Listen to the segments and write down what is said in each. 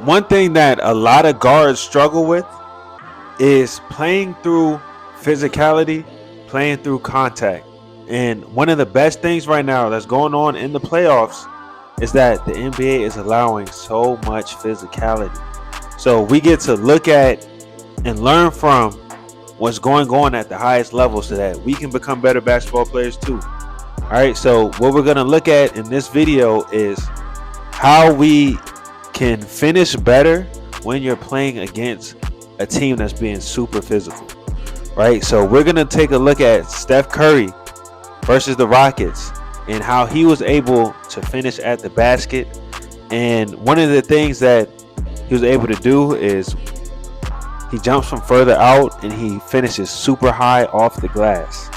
one thing that a lot of guards struggle with is playing through physicality, playing through contact. And one of the best things right now that's going on in the playoffs is that the NBA is allowing so much physicality. So we get to look at and learn from what's going on at the highest level so that we can become better basketball players too. All right, so what we're going to look at in this video is how we can finish better when you're playing against a team that's being super physical. Right, so we're going to take a look at Steph Curry versus the Rockets and how he was able to finish at the basket. And one of the things that he was able to do is he jumps from further out and he finishes super high off the glass.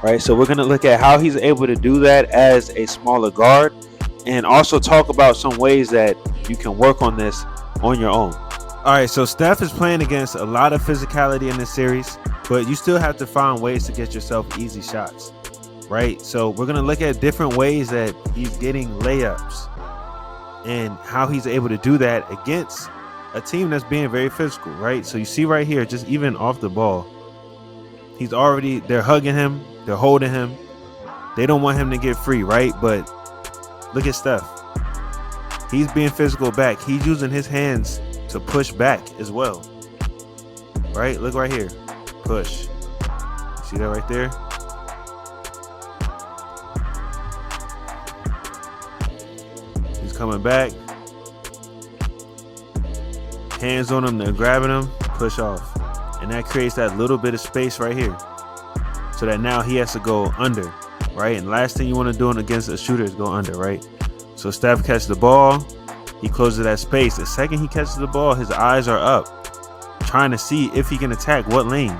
Right, so we're going to look at how he's able to do that as a smaller guard, and also talk about some ways that you can work on this on your own. All right, so Steph is playing against a lot of physicality in this series, but you still have to find ways to get yourself easy shots, right? So we're going to look at different ways that he's getting layups and how he's able to do that against a team that's being very physical, right? So you see right here, just even off the ball, they're hugging him, they're holding him. They don't want him to get free, right? But look at Steph. He's being physical back. He's using his hands to push back as well, right? Look right here, push. See that right there? He's coming back. Hands on him, they're grabbing him, push off. And that creates that little bit of space right here. So that now he has to go under, right? And last thing you want to do against a shooter is go under, right? So Steph catches the ball, he closes that space. The second he catches the ball, his eyes are up, trying to see if he can attack what lane,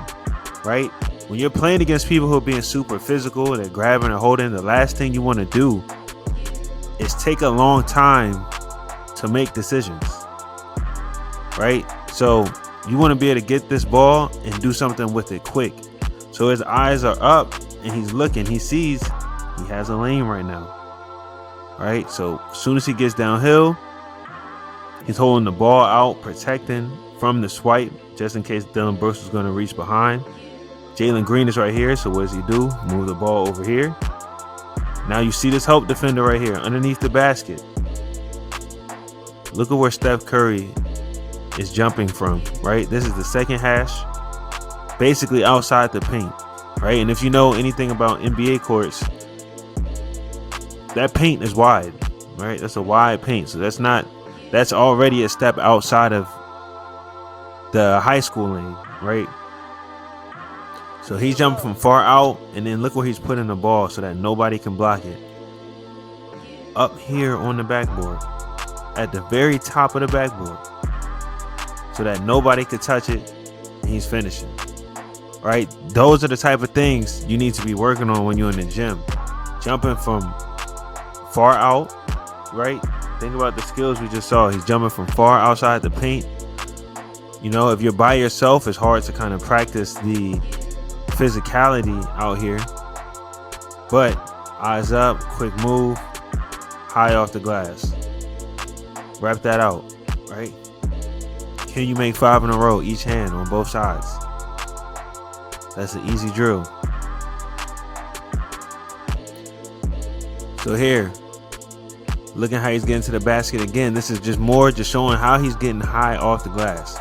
right? When you're playing against people who are being super physical, they're grabbing or holding, the last thing you want to do is take a long time to make decisions, right? So you want to be able to get this ball and do something with it quick. So his eyes are up and he's looking, he sees he has a lane right now, right? So as soon as he gets downhill, he's holding the ball out, protecting from the swipe, just in case Dillon Brooks is going to reach behind. Jalen Green is right here, so what does he do? Move the ball over here. Now you see this help defender right here underneath the basket. Look at where Steph Curry is jumping from, right? This is the second hash, basically outside the paint, right? And if you know anything about NBA courts, that paint is wide, right? That's a wide paint, so that's already a step outside of the high school lane, right? So he's jumping from far out, and then look where he's putting the ball so that nobody can block it. Up here on the backboard, at the very top of the backboard, so that nobody could touch it, and he's finishing. Right? Those are the type of things you need to be working on when you're in the gym. Jumping from far out, right? Think about the skills we just saw. He's jumping from far outside the paint. You know, if you're by yourself, it's hard to kind of practice the physicality out here. But eyes up, quick move, high off the glass. Wrap that out, right? Can you make 5 in a row, each hand on both sides? That's an easy drill. So here, looking how he's getting to the basket again. This is just showing how he's getting high off the glass,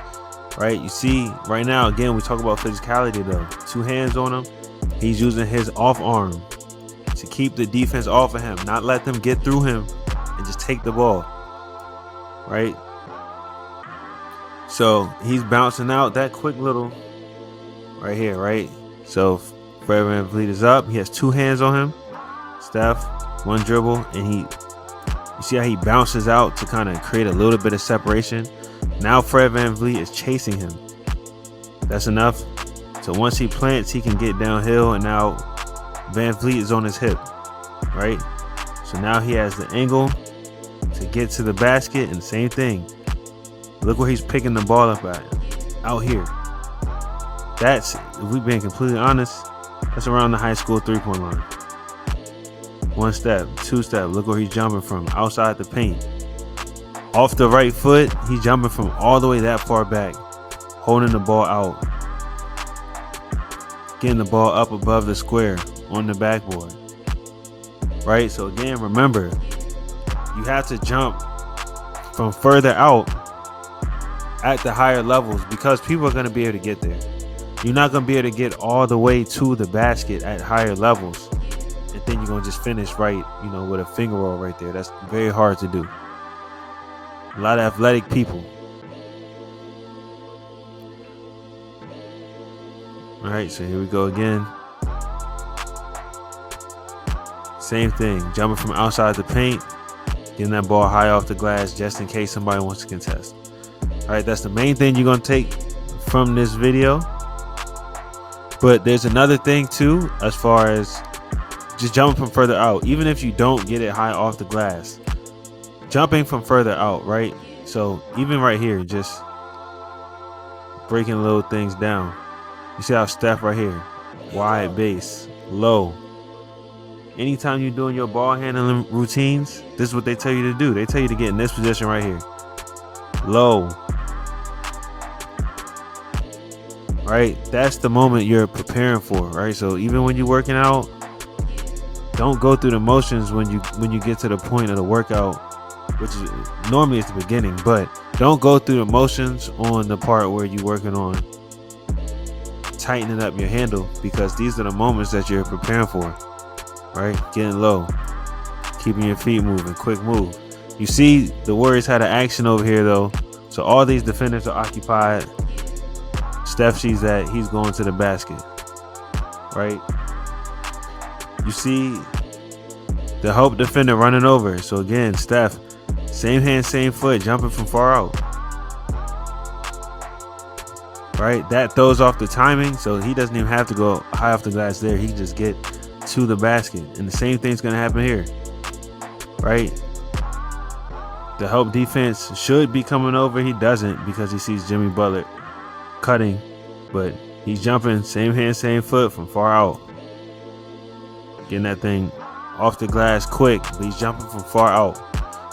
right? You see right now, again, we talk about physicality though. 2 hands on him. He's using his off arm to keep the defense off of him, not let them get through him and just take the ball, right? So he's bouncing out that quick little right here, right? So Fred VanVleet is up. He has 2 hands on him. Steph, 1 dribble, and you see how he bounces out to kind of create a little bit of separation. Now Fred VanVleet is chasing him. That's enough. So once he plants, he can get downhill, and now VanVleet is on his hip, right? So now he has the angle to get to the basket, and same thing. Look where he's picking the ball up at, out here. That's, if we're being completely honest, that's around the high school 3-point line. 1 step, 2 step, look where he's jumping from, outside the paint. Off the right foot, he's jumping from all the way that far back, holding the ball out, getting the ball up above the square on the backboard. Right? So again, remember, you have to jump from further out at the higher levels because people are going to be able to get there. You're not going to be able to get all the way to the basket at higher levels, and then you're going to just finish right, with a finger roll right there. That's very hard to do. A lot of athletic people. All right, so here we go again. Same thing, jumping from outside the paint, getting that ball high off the glass just in case somebody wants to contest. All right, that's the main thing you're going to take from this video. But there's another thing too, as far as just jumping from further out. Even if you don't get it high off the glass, jumping from further out, right? So even right here, just breaking little things down. You see how Steph right here, wide base, low. Anytime you're doing your ball handling routines, this is what they tell you to do. They tell you to get in this position right here. Low. Right? That's the moment you're preparing for, right? So even when you're working out, don't go through the motions when you get to the point of the workout, which is normally it's the beginning, but don't go through the motions on the part where you're working on tightening up your handle, because these are the moments that you're preparing for. Right, getting low, keeping your feet moving, quick move. You see the Warriors had an action over here though, so all these defenders are occupied. Steph sees that, he's going to the basket. Right, you see the help defender running over. So again, Steph, same hand, same foot, jumping from far out. Right, that throws off the timing, so he doesn't even have to go high off the glass there. He can just get to the basket, and the same thing's going to happen here. Right, the help defense should be coming over. He doesn't, because he sees Jimmy Butler cutting, but he's jumping same hand, same foot from far out, getting that thing off the glass quick, but he's jumping from far out.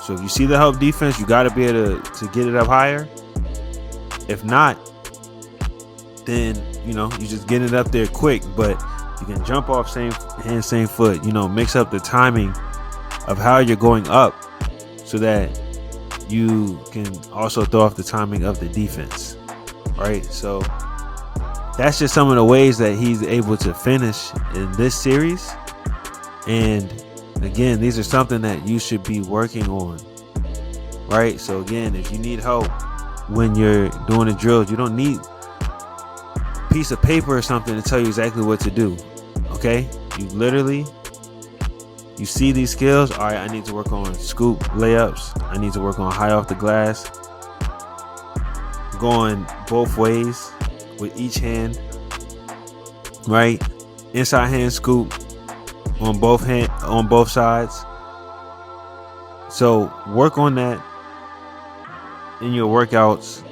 So if you see the help defense, you got to be able to get it up higher. If not, then you just get it up there quick, but you can jump off same hand, same foot, mix up the timing of how you're going up so that you can also throw off the timing of the defense. Right? So that's just some of the ways that he's able to finish in this series. And again, these are something that you should be working on. Right? So again, if you need help when you're doing the drills, you don't need piece of paper or something to tell you exactly what to do. Okay, you see these skills. All right, I need to work on scoop layups, I need to work on high off the glass, going both ways with each hand, right? Inside hand scoop on both sides. So work on that in your workouts.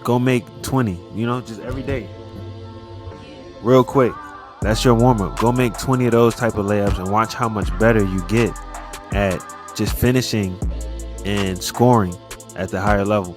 Go make 20, just every day. Real quick. That's your warm-up. Go make 20 of those type of layups and watch how much better you get at just finishing and scoring at the higher level.